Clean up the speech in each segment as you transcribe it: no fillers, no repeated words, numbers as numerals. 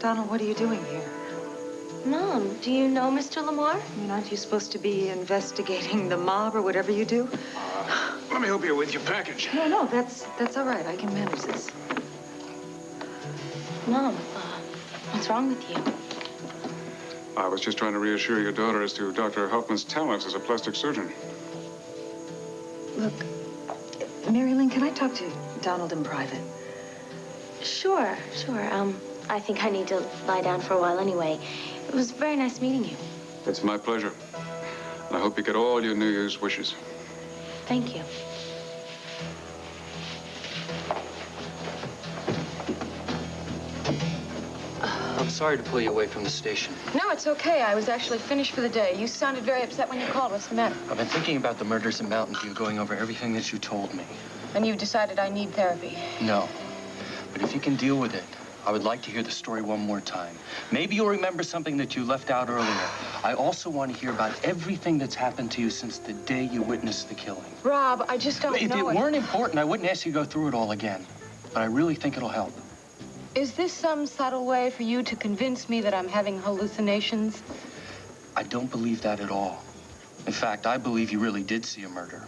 Donald, what are you doing here? Mom, do you know Mr. Lamar? I mean, aren't you supposed to be investigating the mob or whatever you do? Let me help you with your package. No, that's all right. I can manage this. Mom, what's wrong with you? I was just trying to reassure your daughter as to Dr. Hoffman's talents as a plastic surgeon. Look, Mary Lynn, can I talk to Donald in private? Sure. I think I need to lie down for a while anyway. It was very nice meeting you. It's my pleasure. And I hope you get all your New Year's wishes. Thank you. I'm sorry to pull you away from the station. No, it's okay. I was actually finished for the day. You sounded very upset when you called. What's the matter? I've been thinking about the murders in Mountain View, going over everything that you told me. And you've decided I need therapy. No. But if you can deal with it, I would like to hear the story one more time. Maybe you'll remember something that you left out earlier. I also want to hear about everything that's happened to you since the day you witnessed the killing. Rob, I just don't know. If it weren't important, I wouldn't ask you to go through it all again. But I really think it'll help. Is this some subtle way for you to convince me that I'm having hallucinations? I don't believe that at all. In fact, I believe you really did see a murder.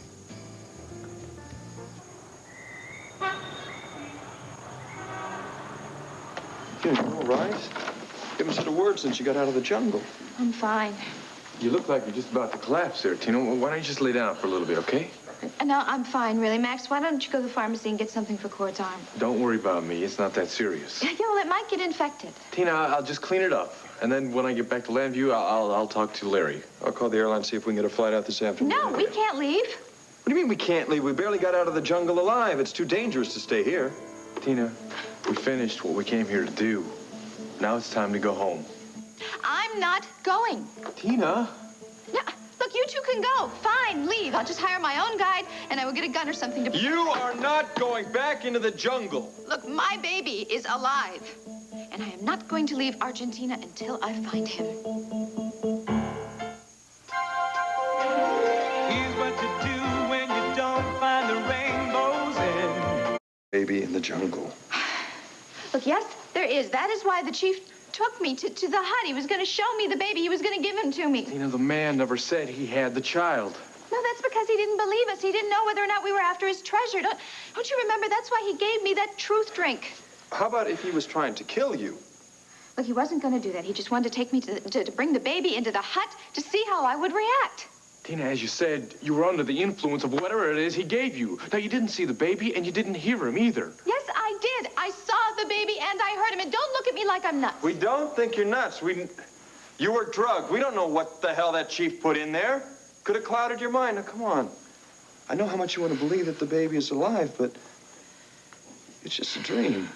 You all right? You haven't said a word since you got out of the jungle. I'm fine. You look like you're just about to collapse there, Tina. Why don't you just lay down for a little bit, okay? No, I'm fine, really. Max, why don't you go to the pharmacy and get something for Cord's arm? Don't worry about me. It's not that serious. Yeah, well, it might get infected. Tina, I'll just clean it up. And then when I get back to Landview, I'll talk to Larry. I'll call the airline, see if we can get a flight out this afternoon. No, we can't leave. What do you mean we can't leave? We barely got out of the jungle alive. It's too dangerous to stay here. Tina, we finished what we came here to do. Now it's time to go home. I'm not going. Tina? No, look, you two can go. Fine, leave. I'll just hire my own guide, and I will get a gun or something to... You are not going back into the jungle. Look, my baby is alive, and I am not going to leave Argentina until I find him. Here's what to do when you don't find the rainbows in. Baby in the jungle. Look, yes, there is. That is why the chief took me to the hut. He was going to show me the baby. He was going to give him to me. Tina, the man never said he had the child. No, that's because he didn't believe us. He didn't know whether or not we were after his treasure. Don't you remember? That's why he gave me that truth drink. How about if he was trying to kill you? Look, he wasn't going to do that. He just wanted to take me to bring the baby into the hut to see how I would react. Tina, as you said, you were under the influence of whatever it is he gave you. Now, you didn't see the baby, and you didn't hear him either. Yes, I did. I saw the baby, and I heard him. And don't look at me like I'm nuts. We don't think you're nuts. You were drugged. We don't know what the hell that chief put in there. Could have clouded your mind. Now, come on. I know how much you want to believe that the baby is alive, but it's just a dream.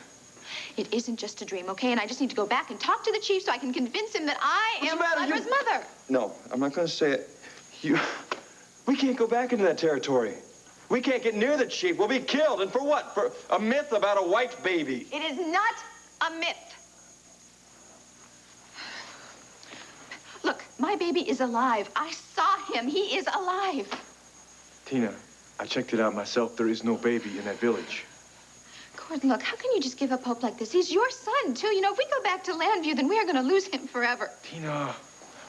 It isn't just a dream, okay? And I just need to go back and talk to the chief so I can convince him that I am Sandra's mother. No, I'm not going to say it. We can't go back into that territory. We can't get near the chief. We'll be killed. And for what? For a myth about a white baby. It is not a myth. Look, my baby is alive. I saw him. He is alive. Tina, I checked it out myself. There is no baby in that village. Gordon, look, how can you just give up hope like this? He's your son, too. You know, if we go back to Landview, then we are going to lose him forever. Tina,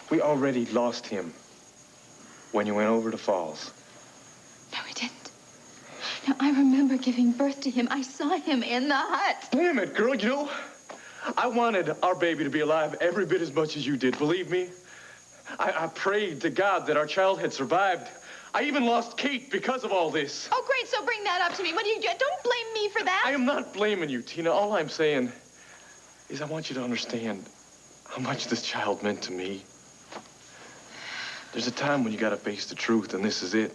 we already lost him when you went over to Falls. No, we didn't. Now, I remember giving birth to him. I saw him in the hut. Damn it, girl, you know, I wanted our baby to be alive every bit as much as you did, believe me. I prayed to God that our child had survived. I even lost Kate because of all this. Oh, great, so bring that up to me. What do you do? Don't blame me for that. I am not blaming you, Tina. All I'm saying is I want you to understand how much this child meant to me. There's a time when you gotta face the truth, and this is it.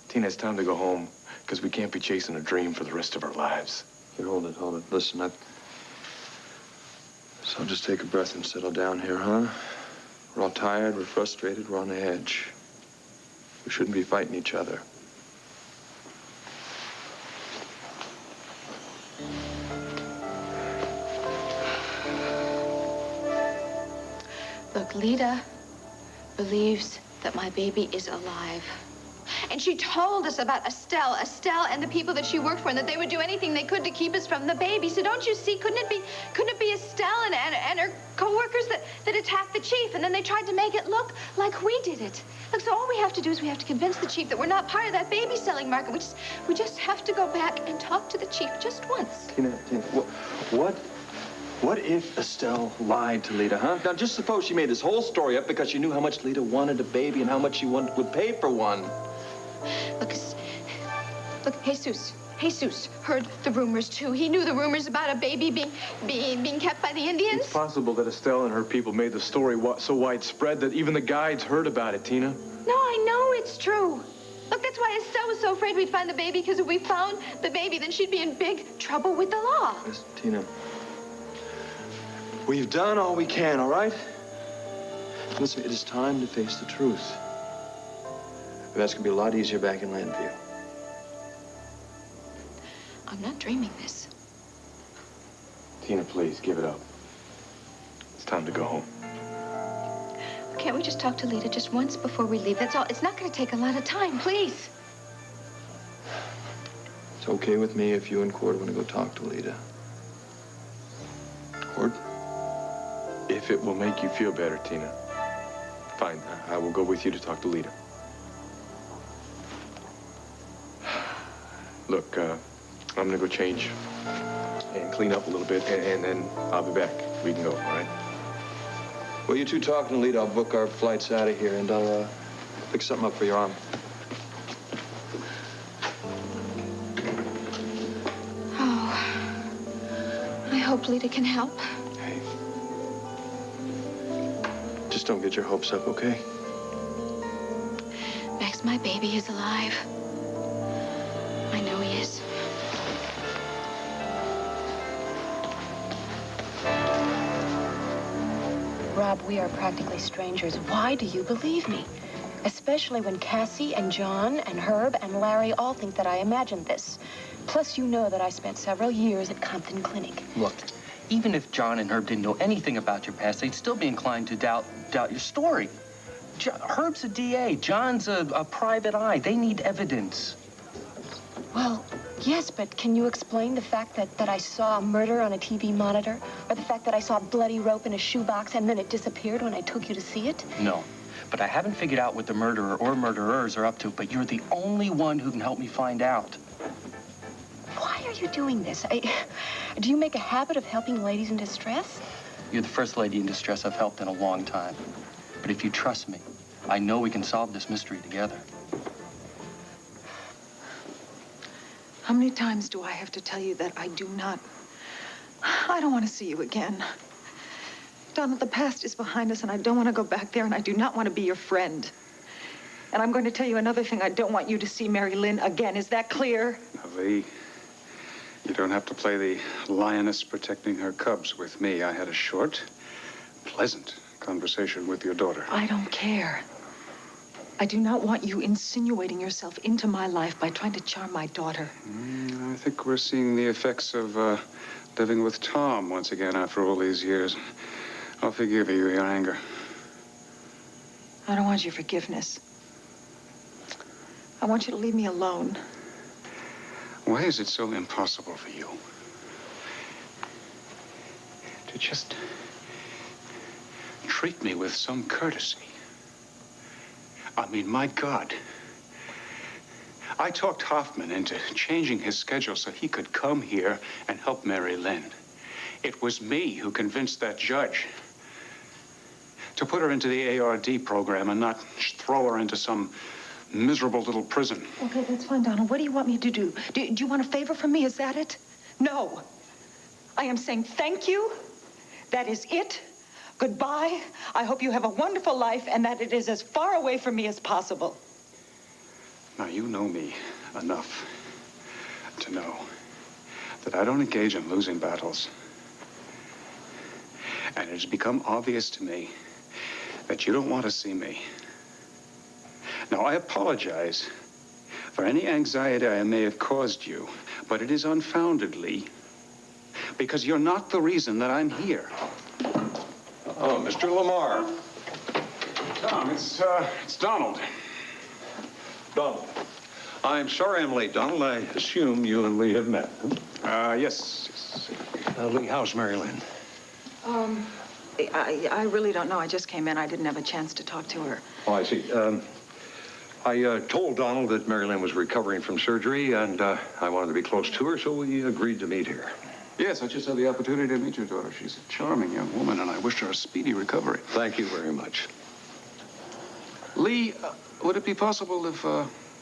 Tina, it's time to go home, because we can't be chasing a dream for the rest of our lives. Here, hold it. Listen, So just take a breath and settle down here, huh? We're all tired, we're frustrated, we're on the edge. We shouldn't be fighting each other. Look, Lita believes that my baby is alive. And she told us about Estelle and the people that she worked for, and that they would do anything they could to keep us from the baby. So don't you see, couldn't it be Estelle and her co-workers that attacked the chief, and then they tried to make it look like we did it? Look, so all we have to do is we have to convince the chief that we're not part of that baby selling market. We just have to go back and talk to the chief just once. Tina, what if Estelle lied to Lita, huh? Now, just suppose she made this whole story up because she knew how much Lita wanted a baby and how much she would pay for one. Look, Jesus heard the rumors, too. He knew the rumors about a baby being kept by the Indians. It's possible that Estelle and her people made the story so widespread that even the guides heard about it, Tina. No, I know it's true. Look, that's why Estelle was so afraid we'd find the baby, because if we found the baby, then she'd be in big trouble with the law. Listen, Tina, we've done all we can, all right? Listen, it is time to face the truth. And that's going to be a lot easier back in Landview. I'm not dreaming this. Tina, please, give it up. It's time to go home. Can't we just talk to Lita just once before we leave? That's all. It's not going to take a lot of time, please. It's okay with me if you and Cord want to go talk to Lita. Cord? If it will make you feel better, Tina. Fine, I will go with you to talk to Lita. Look, I'm gonna go change and clean up a little bit, and then I'll be back. We can go, all right? Well, you two talking to Lita, I'll book our flights out of here, and I'll pick something up for your arm. Oh, I hope Lita can help. Hey. Just don't get your hopes up, okay? Max, my baby is alive. I know he is. Rob, we are practically strangers. Why do you believe me? Especially when Cassie and John and Herb and Larry all think that I imagined this. Plus, you know that I spent several years at Compton Clinic. Look, even if John and Herb didn't know anything about your past, they'd still be inclined to doubt your story. Herb's a DA. John's a private eye. They need evidence. Well, yes, but can you explain the fact that I saw a murder on a TV monitor? Or the fact that I saw a bloody rope in a shoebox and then it disappeared when I took you to see it? No, but I haven't figured out what the murderer or murderers are up to, but you're the only one who can help me find out. Why are you doing this? Do you make a habit of helping ladies in distress? You're the first lady in distress I've helped in a long time. But if you trust me, I know we can solve this mystery together. How many times do I have to tell you that I don't want to see you again? Donald, the past is behind us, and I don't want to go back there, and I do not want to be your friend. And I'm going to tell you another thing. I don't want you to see Mary Lynn again. Is that clear? Now, Lee, you don't have to play the lioness protecting her cubs with me. I had a short, pleasant conversation with your daughter. I don't care. I do not want you insinuating yourself into my life by trying to charm my daughter. I think we're seeing the effects of living with Tom once again after all these years. I'll forgive you your anger. I don't want your forgiveness. I want you to leave me alone. Why is it so impossible for you to just treat me with some courtesy? I mean, my God. I talked Hoffman into changing his schedule so he could come here and help Mary Lynn. It was me who convinced that judge to put her into the ARD program and not throw her into some miserable little prison. Okay, that's fine, Donald. What do you want me to do? Do you want a favor from me? Is that it? No. I am saying thank you. That is it. Goodbye. I hope you have a wonderful life and that it is as far away from me as possible. Now, you know me enough to know that I don't engage in losing battles. And it has become obvious to me that you don't want to see me. Now, I apologize for any anxiety I may have caused you, but it is unfoundedly because you're not the reason that I'm here. Oh, Mr. Lamar. Tom, it's Donald. Donald. I'm sorry I'm late, Donald. I assume you and Lee have met. Yes. Lee, how's Mary Lynn? I really don't know. I just came in. I didn't have a chance to talk to her. Oh, I see. I told Donald that Mary Lynn was recovering from surgery, and I wanted to be close to her, so we agreed to meet here. Yes, I just had the opportunity to meet your daughter. She's a charming young woman, and I wish her a speedy recovery. Thank you very much. Lee, would it be possible if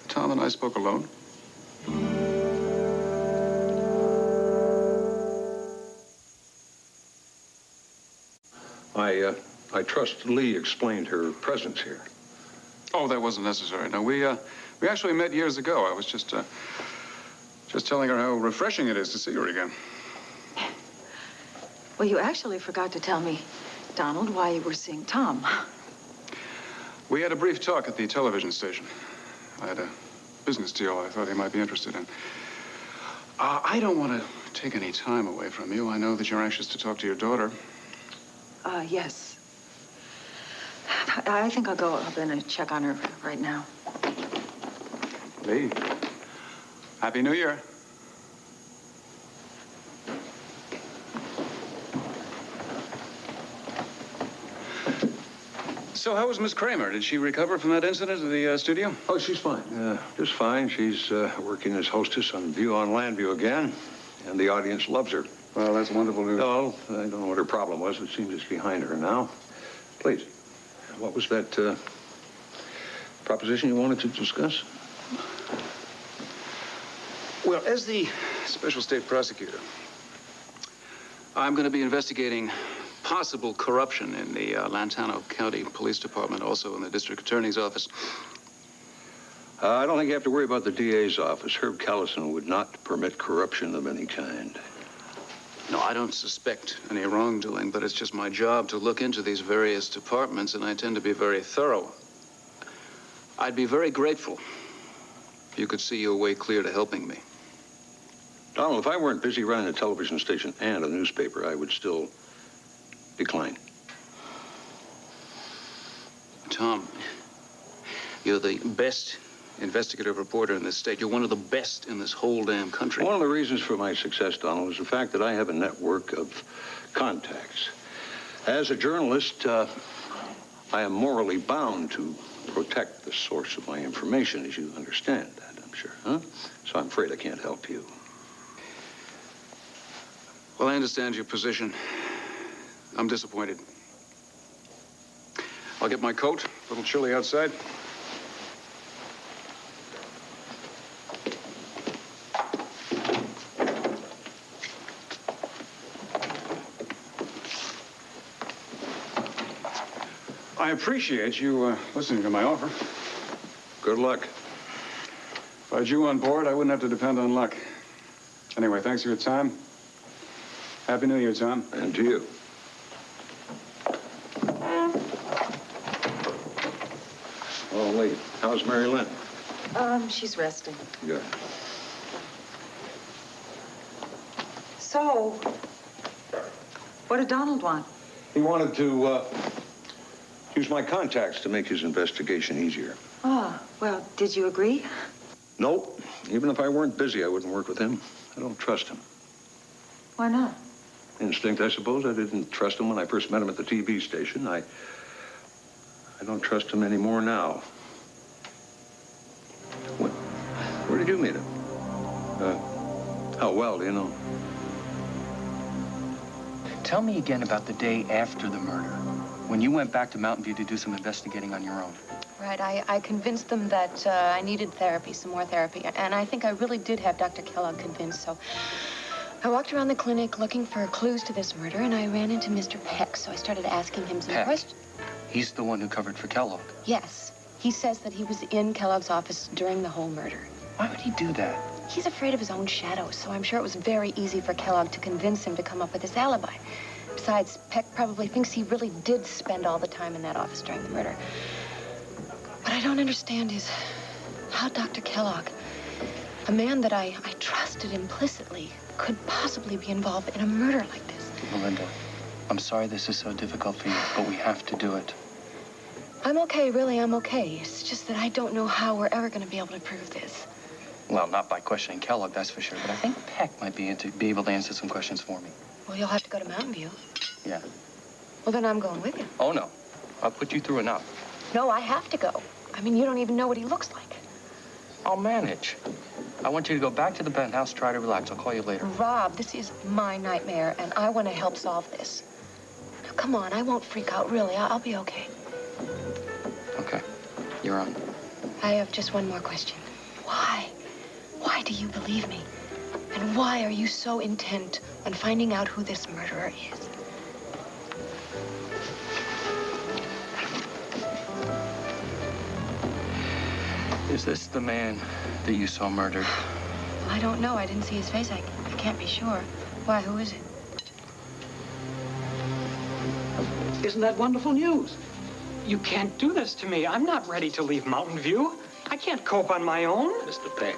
Tom and I spoke alone? I trust Lee explained her presence here. Oh, that wasn't necessary. No, we actually met years ago. I was just telling her how refreshing it is to see her again. Well, you actually forgot to tell me, Donald, why you were seeing Tom. We had a brief talk at the television station. I had a business deal I thought he might be interested in. I don't want to take any time away from you. I know that you're anxious to talk to your daughter. Yes. I think I'll go up and check on her right now. Lee, Happy New Year. So how was Miss Kramer? Did she recover from that incident at the studio? Oh, she's fine. Just fine. She's working as hostess on View on Landview again, and the audience loves her. Well, that's wonderful news. No, I don't know what her problem was. It seems it's behind her now. Please, what was that proposition you wanted to discuss? Well, as the special state prosecutor, I'm going to be investigating possible corruption in the Lantano County Police Department, also in the district attorney's office. I don't think you have to worry about the DA's office. Herb Callison would not permit corruption of any kind. No, I don't suspect any wrongdoing, but it's just my job to look into these various departments, and I tend to be very thorough. I'd be very grateful if you could see your way clear to helping me. Donald, if I weren't busy running a television station and a newspaper, I would still decline. Tom, you're the best investigative reporter in this state. You're one of the best in this whole damn country. One of the reasons for my success, Donald, is the fact that I have a network of contacts. As a journalist, I am morally bound to protect the source of my information, as you understand that, I'm sure, huh? So I'm afraid I can't help you. Well, I understand your position. I'm disappointed. I'll get my coat. A little chilly outside. I appreciate you listening to my offer. Good luck. If I had you on board, I wouldn't have to depend on luck. Anyway, thanks for your time. Happy New Year, Tom. And to you. Oh, Lee, how's Mary Lynn? She's resting. Good. So, what did Donald want? He wanted to use my contacts to make his investigation easier. Ah, well, did you agree? Nope. Even if I weren't busy, I wouldn't work with him. I don't trust him. Why not? Instinct, I suppose. I didn't trust him when I first met him at the TV station. I don't trust him anymore now. Where did you meet him? How well do you know? Tell me again about the day after the murder, when you went back to Mountain View to do some investigating on your own. Right, I convinced them that I needed therapy, some more therapy. And I think I really did have Dr. Kellogg convinced, so I walked around the clinic looking for clues to this murder, and I ran into Mr. Peck, so I started asking him some questions. He's the one who covered for Kellogg. Yes. He says that he was in Kellogg's office during the whole murder. Why would he do that? He's afraid of his own shadow, so I'm sure it was very easy for Kellogg to convince him to come up with his alibi. Besides, Peck probably thinks he really did spend all the time in that office during the murder. What I don't understand is how Dr. Kellogg, a man that I trusted implicitly, could possibly be involved in a murder like this. Melinda, I'm sorry this is so difficult for you, but we have to do it. I'm okay, really, I'm okay. It's just that I don't know how we're ever going to be able to prove this. Well, not by questioning Kellogg, that's for sure. But I think Peck might be able to answer some questions for me. Well, you'll have to go to Mountain View. Yeah. Well, then I'm going with you. Oh, no. I'll put you through enough. No, I have to go. I mean, you don't even know what he looks like. I'll manage. I want you to go back to the penthouse, try to relax. I'll call you later. Rob, this is my nightmare, and I want to help solve this. Now, come on, I won't freak out, really. I'll be okay. Okay. You're on. I have just one more question. Why? Why do you believe me? And why are you so intent on finding out who this murderer is? Is this the man that you saw murdered? Well, I don't know. I didn't see his face. I can't be sure. Why, who is it? Isn't that wonderful news? You can't do this to me. I'm not ready to leave Mountain View. I can't cope on my own. Mr. Peck,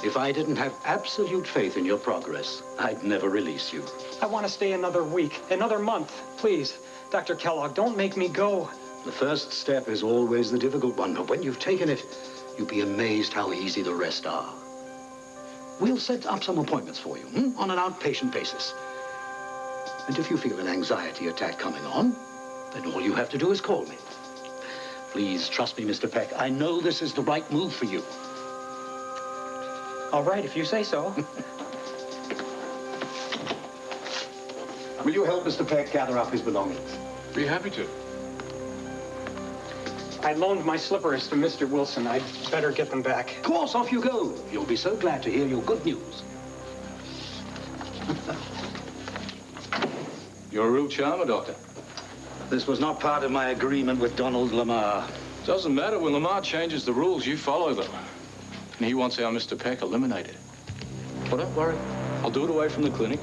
if I didn't have absolute faith in your progress, I'd never release you. I want to stay another week, another month. Please, Dr. Kellogg, don't make me go. The first step is always the difficult one, but when you've taken it, you'll be amazed how easy the rest are. We'll set up some appointments for you, on an outpatient basis. And if you feel an anxiety attack coming on, then all you have to do is call me. Please trust me, Mr. Peck. I know this is the right move for you. All right, if you say so. Will you help Mr. Peck gather up his belongings? Be happy to. I loaned my slippers to Mr. Wilson. I'd better get them back. Of course, off you go. You'll be so glad to hear your good news. You're a real charmer, Doctor. This was not part of my agreement with Donald Lamar. Doesn't matter. When Lamar changes the rules, you follow them. And he wants our Mr. Peck eliminated. Well, don't worry. I'll do it away from the clinic.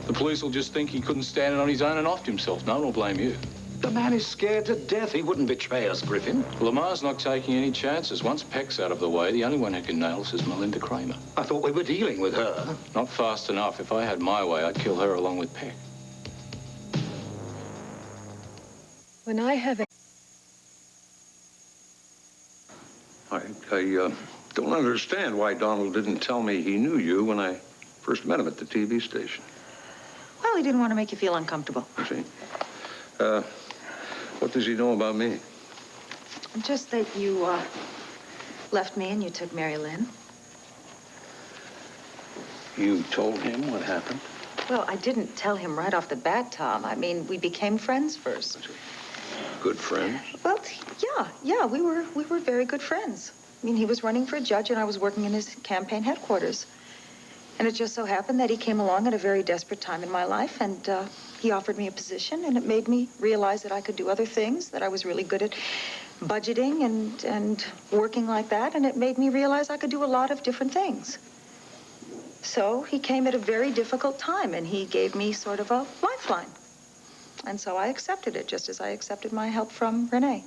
The police will just think he couldn't stand it on his own and offed himself. No one will blame you. The man is scared to death. He wouldn't betray us, Griffin. Lamar's not taking any chances. Once Peck's out of the way, the only one who can nail us is Melinda Kramer. I thought we were dealing with her. Not fast enough. If I had my way, I'd kill her along with Peck. When I have a... I don't understand why Donald didn't tell me he knew you when I first met him at the TV station. Well, he didn't want to make you feel uncomfortable. You see? What does he know about me? Just that you, left me and you took Mary Lynn. You told him what happened? Well, I didn't tell him right off the bat, Tom. I mean, we became friends first. Good friends? Well, yeah, we were very good friends. I mean, he was running for a judge and I was working in his campaign headquarters. And it just so happened that he came along at a very desperate time in my life, and he offered me a position, and it made me realize that I could do other things, that I was really good at budgeting and working like that, and it made me realize I could do a lot of different things. So he came at a very difficult time, and he gave me sort of a lifeline. And so I accepted it, just as I accepted my help from Renee.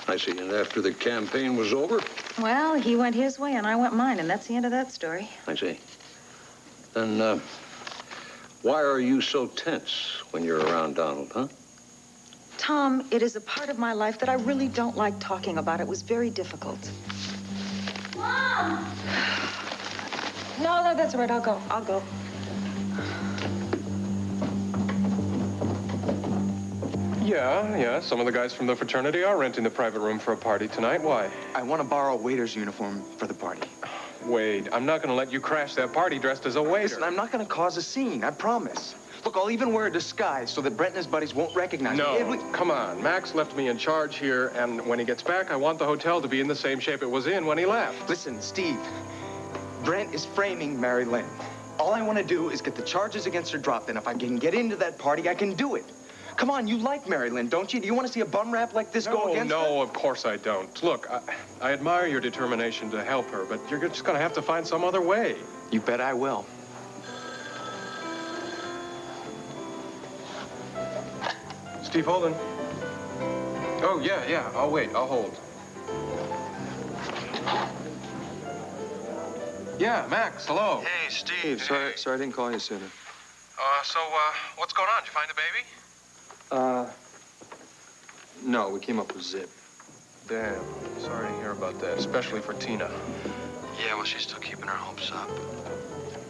I see. And after the campaign was over? Well, he went his way and I went mine, and that's the end of that story. I see. Then, why are you so tense when you're around Donald, huh? Tom, it is a part of my life that I really don't like talking about. It was very difficult. Mom! No, that's all right. I'll go. Yeah. Some of the guys from the fraternity are renting the private room for a party tonight. Why? I want to borrow a waiter's uniform for the party. Wade, I'm not going to let you crash that party dressed as a waiter. Listen, I'm not going to cause a scene, I promise. Look, I'll even wear a disguise so that Brent and his buddies won't recognize me. No, come on. Max left me in charge here, and when he gets back, I want the hotel to be in the same shape it was in when he left. Listen, Steve, Brent is framing Mary Lynn. All I want to do is get the charges against her dropped, and if I can get into that party, I can do it. Come on, you like Mary Lynn, don't you? Do you want to see a bum rap like this go against her? No, of course I don't. Look, I admire your determination to help her, but you're just going to have to find some other way. You bet I will. Steve Holden. Oh, yeah. I'll wait. I'll hold. Yeah, Max, hello. Hey, Steve. Sorry I didn't call you sooner. So, what's going on? Did you find the baby? No, we came up with Zip. Damn. Sorry to hear about that, especially for Tina. Yeah, well, she's still keeping her hopes up.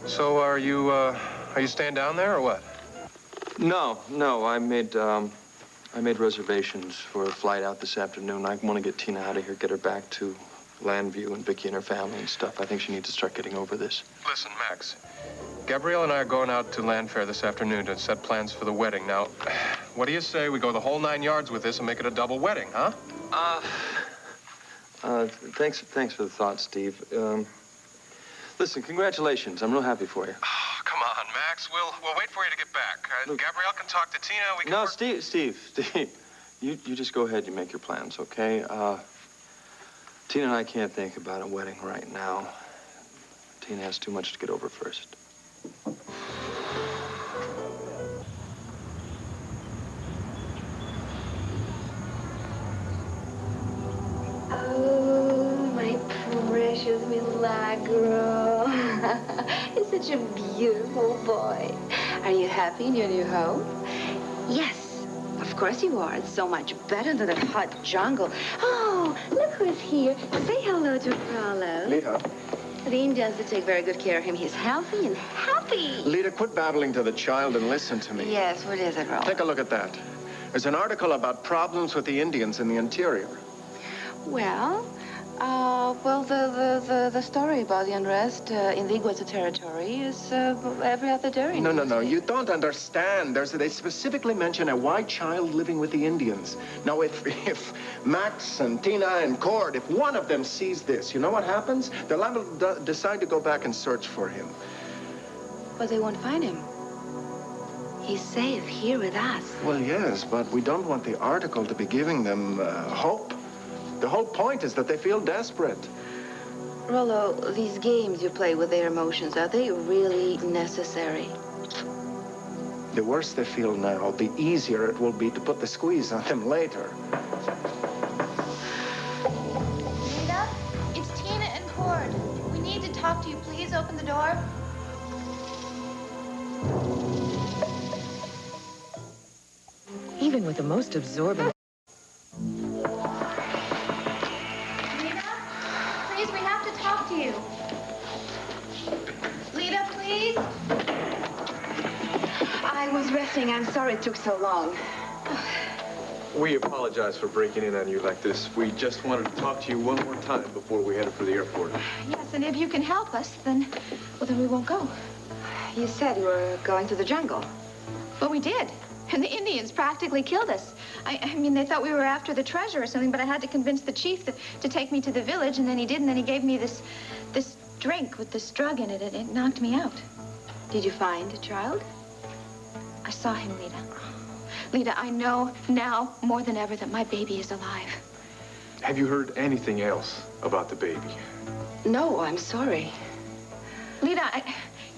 So are you staying down there or what? No, I made reservations for a flight out this afternoon. I want to get Tina out of here, get her back to Landview and Vicky and her family and stuff. I think she needs to start getting over this. Listen, Max. Gabrielle and I are going out to Landfair this afternoon to set plans for the wedding. Now, what do you say we go the whole 9 yards with this and make it a double wedding, huh? Thanks for the thought, Steve. Listen, congratulations. I'm real happy for you. Oh, come on, Max. We'll wait for you to get back. Gabrielle can talk to Tina. We can No, work... Steve. You just go ahead and make your plans, okay? Tina and I can't think about a wedding right now. Tina has too much to get over first. Oh, my precious Milagro. He's such a beautiful boy. Are you happy in your new home? Yes, of course you are. It's so much better than that hot jungle. Oh, look who's here. Say hello to Carlo. Lita. The Indians do take very good care of him. He's healthy and happy. Lita, quit babbling to the child and listen to me. Yes, what is it, Rollo? Take a look at that. There's an article about problems with the Indians in the interior. Well, the story about the unrest in the Iguazu territory is every other day. No. You don't understand. They specifically mention a white child living with the Indians. Now, if Max and Tina and Cord, if one of them sees this, you know what happens? They'll decide to go back and search for him. But they won't find him. He's safe here with us. Well, yes, but we don't want the article to be giving them hope. The whole point is that they feel desperate. Rollo, these games you play with their emotions, are they really necessary? The worse they feel now, the easier it will be to put the squeeze on them later. Rita, it's Tina and Cord. We need to talk to you. Please open the door. Even with the most absorbing... Please, we have to talk to you. Lita, please. I was resting. I'm sorry it took so long. We apologize for breaking in on you like this. We just wanted to talk to you one more time before we headed for the airport. Yes, and if you can help us, then we won't go. You said you were going to the jungle. Well, we did. And the Indians practically killed us. I mean, they thought we were after the treasure or something, but I had to convince the chief to take me to the village, and then he did, and then he gave me this drink with this drug in it. It knocked me out. Did you find a child? I saw him, Lita. Lita, I know now more than ever that my baby is alive. Have you heard anything else about the baby? No, I'm sorry. Lita,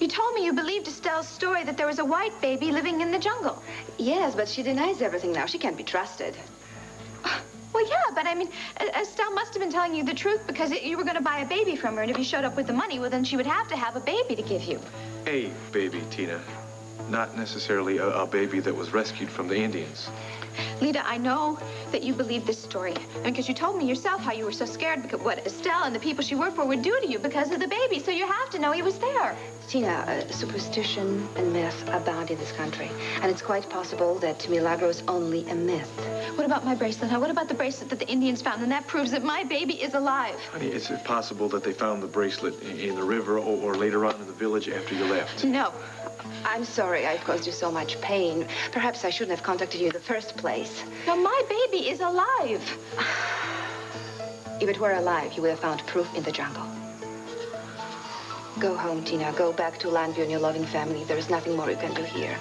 you told me you believed Estelle's story that there was a white baby living in the jungle. Yes, but she denies everything now. She can't be trusted. Well, yeah, but I mean, Estelle must have been telling you the truth because you were going to buy a baby from her, and if you showed up with the money, well, then she would have to have a baby to give you. A baby, Tina. Not necessarily a baby that was rescued from the Indians. Lita, I know that you believe this story. Because you told me yourself how you were so scared because what Estelle and the people she worked for would do to you because of the baby. So you have to know he was there. Tina, superstition and myth abound in this country. And it's quite possible that Milagro is only a myth. What about my bracelet? What about the bracelet that the Indians found? And that proves that my baby is alive. Honey, is it possible that they found the bracelet in the river or later on in the village after you left? No. I'm sorry I've caused you so much pain. Perhaps I shouldn't have contacted you in the first place. No, my baby is alive. If it were alive, you would have found proof in the jungle. Go home, Tina. Go back to Landview and your loving family. There is nothing more you can do here.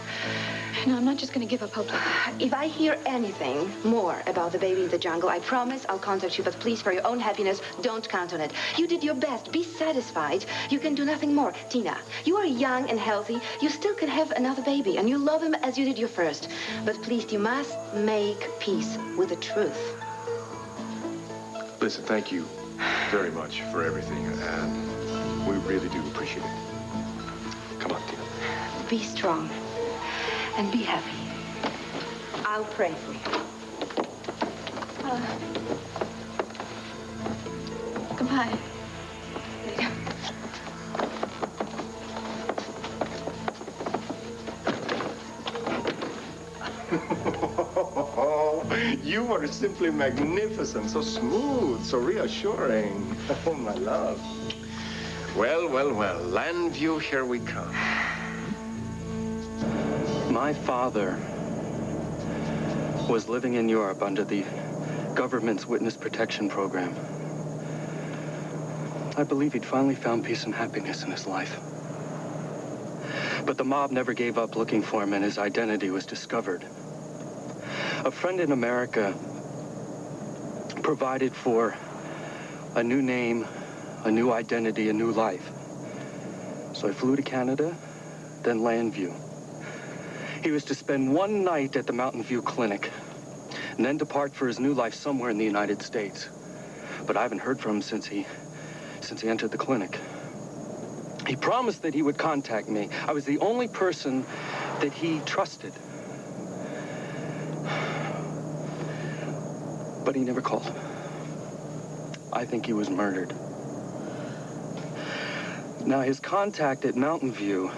No, I'm not just going to give up hope like that. If I hear anything more about the baby in the jungle, I promise I'll contact you. But please, for your own happiness, don't count on it. You did your best. Be satisfied. You can do nothing more. Tina, you are young and healthy. You still can have another baby, and you love him as you did your first. But please, you must make peace with the truth. Listen, thank you very much for everything, and we really do appreciate it. Come on, Tina. Be strong and be happy. I'll pray for you. Goodbye. You are simply magnificent, so smooth, so reassuring. Oh, my love. Well, well, well, Landview, here we come. My father was living in Europe under the government's witness protection program. I believe he'd finally found peace and happiness in his life. But the mob never gave up looking for him, and his identity was discovered. A friend in America provided for a new name, a new identity, a new life. So I flew to Canada, then Landview. He was to spend one night at the Mountain View Clinic, and then depart for his new life somewhere in the United States. But I haven't heard from him since he entered the clinic. He promised that he would contact me. I was the only person that he trusted. But he never called. I think he was murdered. Now, his contact at Mountain View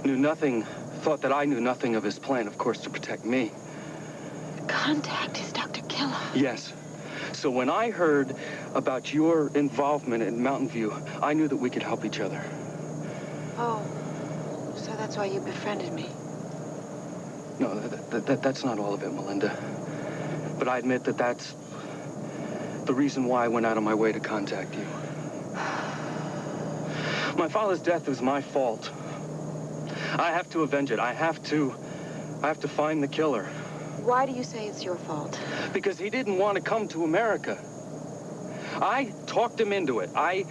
thought that I knew nothing of his plan, of course, to protect me. Contact is Dr. Killer. Yes. So when I heard about your involvement in Mountain View, I knew that we could help each other. Oh, so that's why you befriended me. No, that's not all of it, Melinda. But I admit that that's the reason why I went out of my way to contact you. My father's death was my fault. I have to avenge it. I have to find the killer. Why do you say it's your fault? Because he didn't want to come to America. I talked him into it. I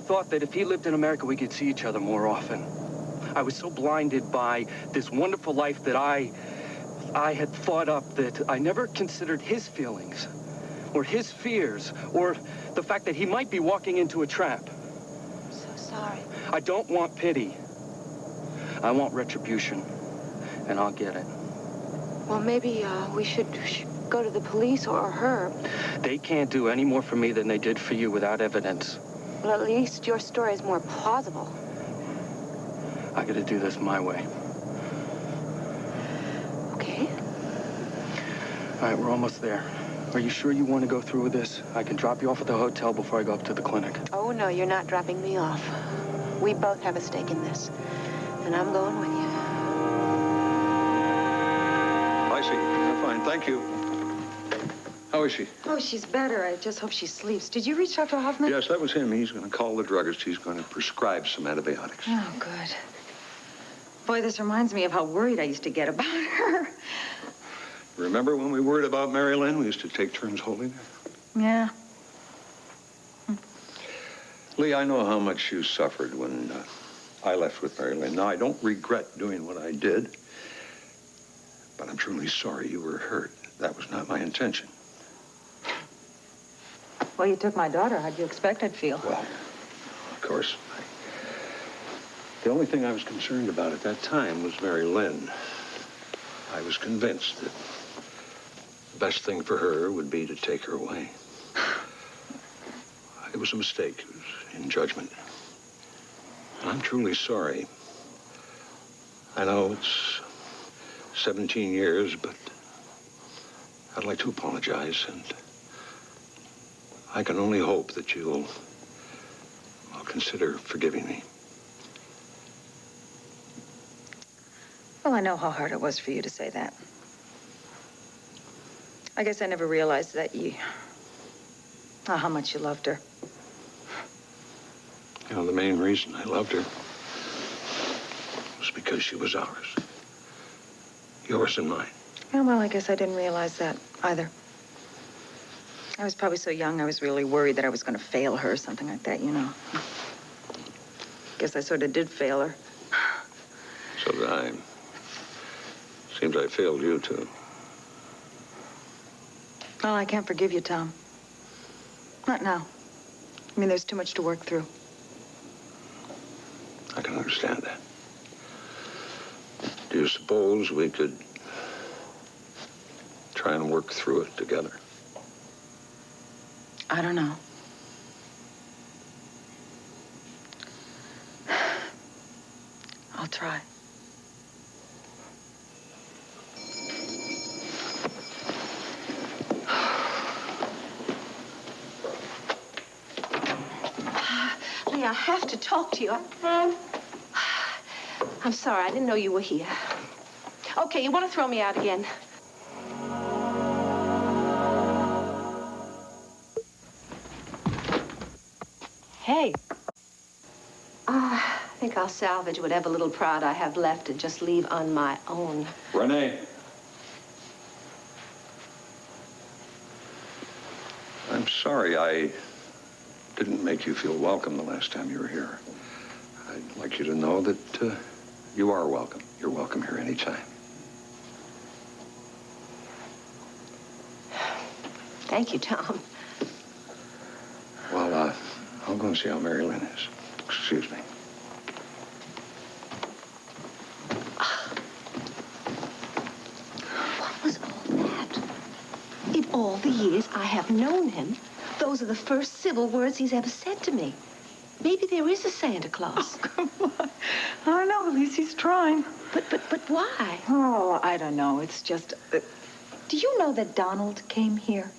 thought that if he lived in America, we could see each other more often. I was so blinded by this wonderful life that I had thought up that I never considered his feelings or his fears or the fact that he might be walking into a trap. I'm so sorry. I don't want pity. I want retribution, and I'll get it. Well, maybe we should go to the police or Herb. They can't do any more for me than they did for you without evidence. Well, at least your story is more plausible. I gotta do this my way. Okay. All right, we're almost there. Are you sure you want to go through with this? I can drop you off at the hotel before I go up to the clinic. Oh, no, you're not dropping me off. We both have a stake in this, and I'm going with you. I see. Fine, thank you. How is she? Oh, she's better. I just hope she sleeps. Did you reach Dr. Hoffman? Yes, that was him. He's going to call the druggist. He's going to prescribe some antibiotics. Oh, good. Boy, this reminds me of how worried I used to get about her. Remember when we worried about Mary Lynn? We used to take turns holding her. Yeah. Lee, I know how much you suffered when I left with Mary Lynn. Now, I don't regret doing what I did, but I'm truly sorry you were hurt. That was not my intention. Well, you took my daughter. How'd you expect I'd feel? Well, of course. The only thing I was concerned about at that time was Mary Lynn. I was convinced that the best thing for her would be to take her away. It was a mistake. It was in judgment. And I'm truly sorry. I know it's 17 years, but I'd like to apologize, and I can only hope that you'll consider forgiving me. Well, I know how hard it was for you to say that. I guess I never realized that how much you loved her. You know, the main reason I loved her was because she was ours. Yours and mine. Yeah, well, I guess I didn't realize that either. I was probably so young, I was really worried that I was going to fail her or something like that, you know. Guess I sort of did fail her. So did I. Seems I failed you, too. Well, I can't forgive you, Tom. Not now. I mean, there's too much to work through. I can understand that. Do you suppose we could try and work through it together? I don't know. I'll try. Lee, I have to talk to you. I'm sorry, I didn't know you were here. Okay, you want to throw me out again? Hey. I think I'll salvage whatever little pride I have left and just leave on my own. Renee. I'm sorry I didn't make you feel welcome the last time you were here. I'd like you to know that you are welcome. You're welcome here anytime. Thank you, Tom. Well, I'll go and see how Mary Lynn is. Excuse me. What was all that? In all the years I have known him, those are the first civil words he's ever said to me. Maybe there is a Santa Claus. Oh, come on. I don't know. At least he's trying. But why? Oh, I don't know. It's just... do you know that Donald came here?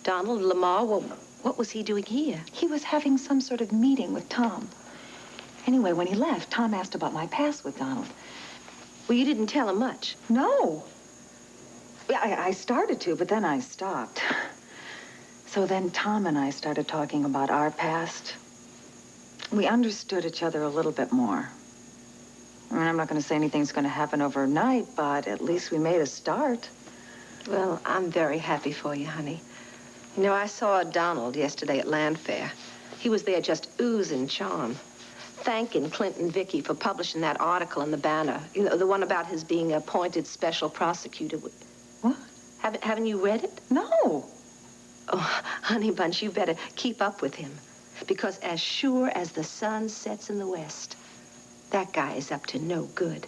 Donald Lamar? Well, what was he doing here? He was having some sort of meeting with Tom. Anyway, when he left, Tom asked about my past with Donald. Well, you didn't tell him much. No. I started to, but then I stopped. So then Tom and I started talking about our past. We understood each other a little bit more. I mean, I'm not going to say anything's going to happen overnight, but at least we made a start. Well, I'm very happy for you, honey. You know, I saw Donald yesterday at Land Fair. He was there just oozing charm, thanking Clinton Vicky for publishing that article in the Banner. You know, the one about his being appointed special prosecutor. What? Haven't you read it? No. Oh, honey bunch, you better keep up with him. Because as sure as the sun sets in the west, that guy is up to no good.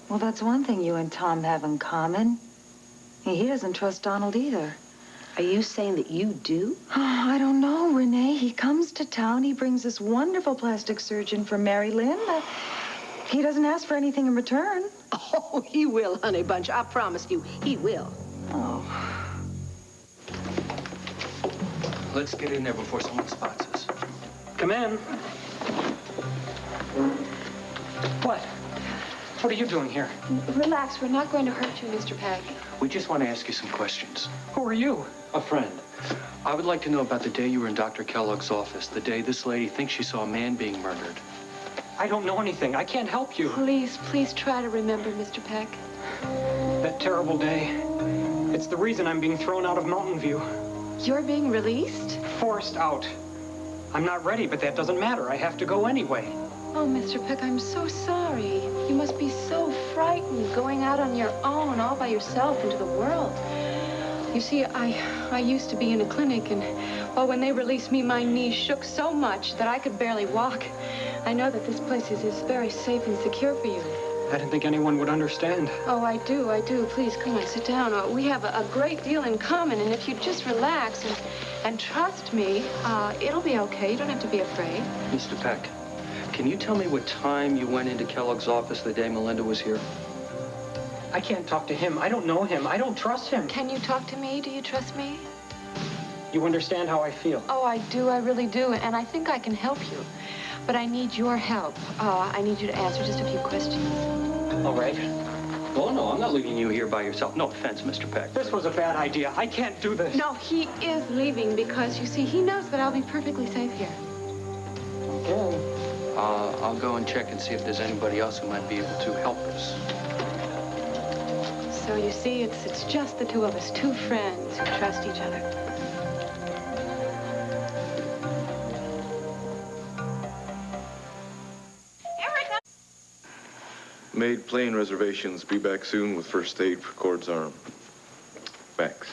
Well, that's one thing you and Tom have in common. He doesn't trust Donald either. Are you saying that you do? Oh, I don't know, Renee. He comes to town. He brings this wonderful plastic surgeon from Mary Lynn. He doesn't ask for anything in return. Oh, he will, honey bunch. I promise you, he will. Oh. Let's get in there before someone spots us. Come in. What? What are you doing here? Relax, we're not going to hurt you, Mr. Peck. We just want to ask you some questions. Who are you? A friend. I would like to know about the day you were in Dr. Kellogg's office, the day this lady thinks she saw a man being murdered. I don't know anything. I can't help you. Please try to remember, Mr. Peck. That terrible day. It's the reason I'm being thrown out of Mountain View. You're being released? Forced out. I'm not ready, but that doesn't matter. I have to go anyway. Oh, Mr. Peck, I'm so sorry. You must be so frightened going out on your own, all by yourself into the world. You see, I used to be in a clinic, and well, when they released me, my knees shook so much that I could barely walk. I know that this place is very safe and secure for you. I didn't think anyone would understand. Oh, I do. Please, come on, sit down. We have a great deal in common, and if you just relax and trust me, it'll be okay. You don't have to be afraid. Mr. Peck, can you tell me what time you went into Kellogg's office the day Melinda was here? I can't talk to him. I don't know him. I don't trust him. Can you talk to me? Do you trust me? You understand how I feel? Oh, I do. I really do. And I think I can help you. But I need your help. I need you to answer just a few questions. All right. Well, no, I'm not leaving you here by yourself. No offense, Mr. Peck. This was a bad idea. I can't do this. No, he is leaving because, you see, he knows that I'll be perfectly safe here. Okay. I'll go and check and see if there's anybody else who might be able to help us. So you see, it's just the two of us, two friends who trust each other. Made plane reservations. Be back soon with first aid for Cord's arm. Max.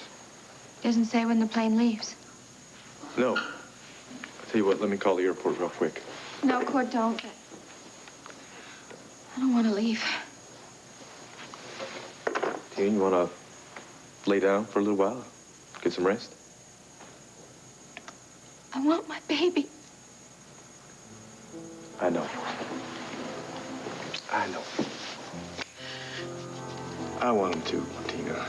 Doesn't say when the plane leaves. No. I'll tell you what, let me call the airport real quick. No, Cord, don't. I don't want to leave. Dean, you want to lay down for a little while, get some rest? I want my baby. I know. I know. I want him to, Tina.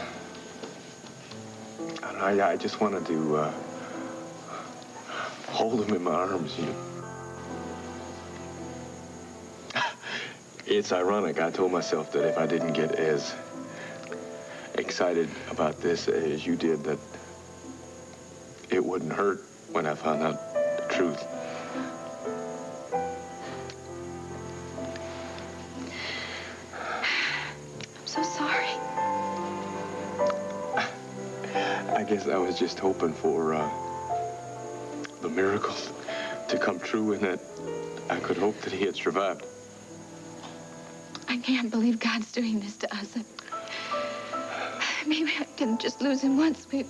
I just wanted to hold him in my arms, you know. It's ironic. I told myself that if I didn't get as excited about this as you did, that it wouldn't hurt when I found out the truth. I'm so sorry. I guess I was just hoping for the miracle to come true and that I could hope that he had survived. I can't believe God's doing this to us. Maybe I can just lose him once. We've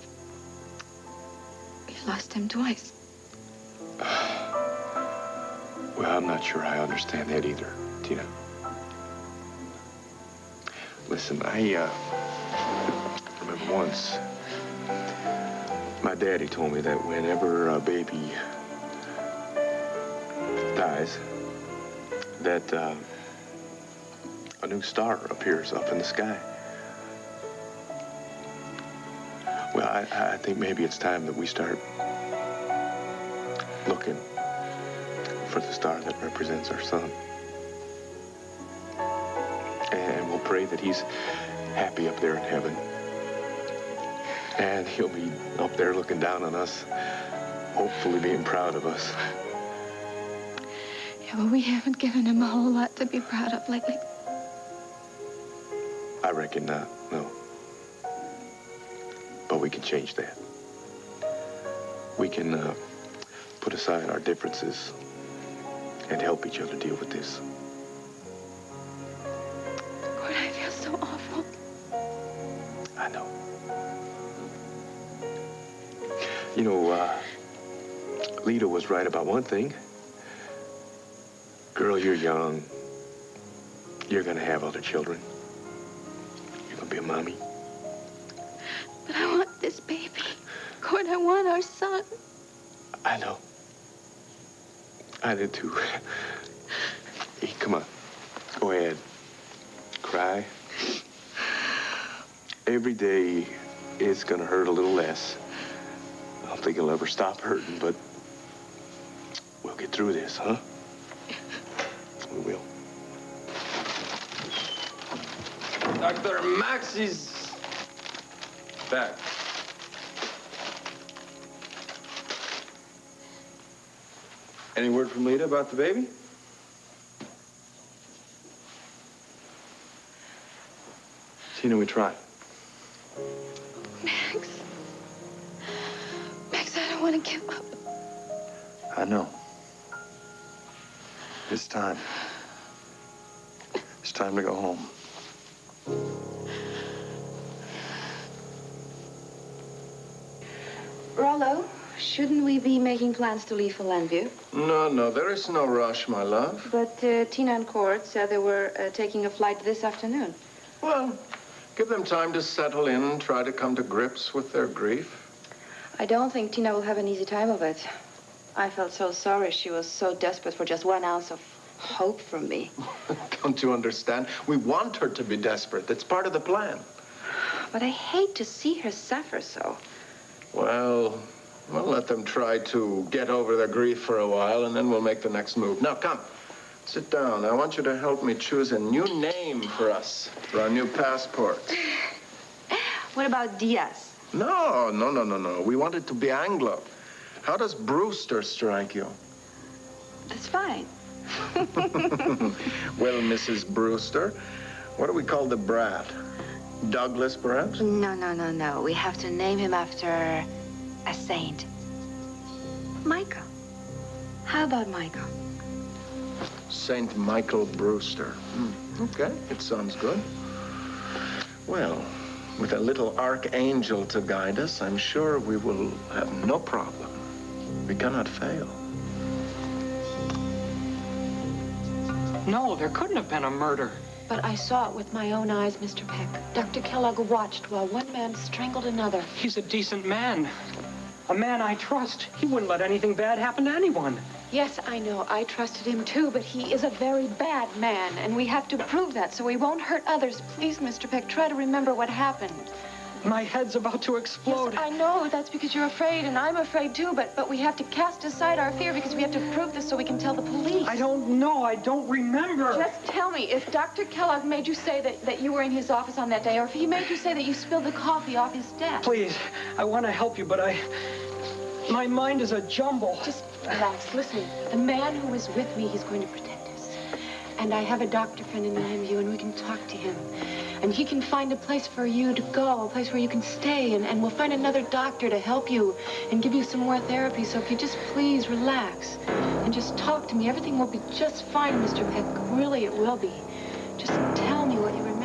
lost him twice. Well, I'm not sure I understand that either, Tina. Listen, I remember once my daddy told me that whenever a baby dies, that a new star appears up in the sky. Well, I think maybe it's time that we start looking for the star that represents our son. And we'll pray that he's happy up there in heaven. And he'll be up there looking down on us, hopefully being proud of us. Yeah, well, we haven't given him a whole lot to be proud of lately. I reckon not, no. But we can change that. We can put aside our differences and help each other deal with this. Gord, I feel so awful. I know. You know, Lita was right about one thing. Girl, you're young. You're gonna have other children. You're gonna be a mommy. But I want this baby. Gord, I want our son. I know. I did too. Hey, come on. Go ahead. Cry. Every day it's gonna hurt a little less. I don't think it'll ever stop hurting, but we'll get through this, huh? We will. Dr. Max is back. Any word from Lita about the baby? Tina, we tried. Max. Max, I don't want to give up. I know. It's time. It's time to go home. Rollo, shouldn't we be making plans to leave for Landview? No, there is no rush, my love. But Tina and Cord said they were taking a flight this afternoon. Well, give them time to settle in and try to come to grips with their grief. I don't think Tina will have an easy time of it. I felt so sorry. She was so desperate for just 1 ounce of hope from me. Don't you understand? We want her to be desperate. That's part of the plan. But I hate to see her suffer so. Well, we'll let them try to get over their grief for a while, and then we'll make the next move. Now, come. Sit down. I want you to help me choose a new name for us, for our new passport. What about Diaz? No. We want it to be Anglo. How does Brewster strike you? That's fine. Well, Mrs. Brewster, what do we call the brat? Douglas, perhaps? No. We have to name him after a saint. Michael. How about Michael? Saint Michael Brewster. Okay, it sounds good. Well, with a little archangel to guide us, I'm sure we will have no problem. We cannot fail. No, there couldn't have been a murder. But I saw it with my own eyes, Mr. Peck. Dr. Kellogg watched while one man strangled another. He's a decent man. A man I trust. He wouldn't let anything bad happen to anyone. Yes, I know. I trusted him, too, but he is a very bad man, and we have to prove that so he won't hurt others. Please, Mr. Peck, try to remember what happened. My head's about to explode. Yes, I know. That's because you're afraid, and I'm afraid, too, but we have to cast aside our fear because we have to prove this so we can tell the police. I don't know. I don't remember. Just tell me, if Dr. Kellogg made you say that you were in his office on that day, or if he made you say that you spilled the coffee off his desk. Please, I want to help you, but my mind is a jumble. Just relax. Listen, the man who is with me, he's going to protect us. And I have a doctor friend in Llanview, and we can talk to him. And he can find a place for you to go, a place where you can stay, and we'll find another doctor to help you and give you some more therapy. So if you just please relax and just talk to me, everything will be just fine, Mr. Peck. Really, it will be. Just tell me what you remember.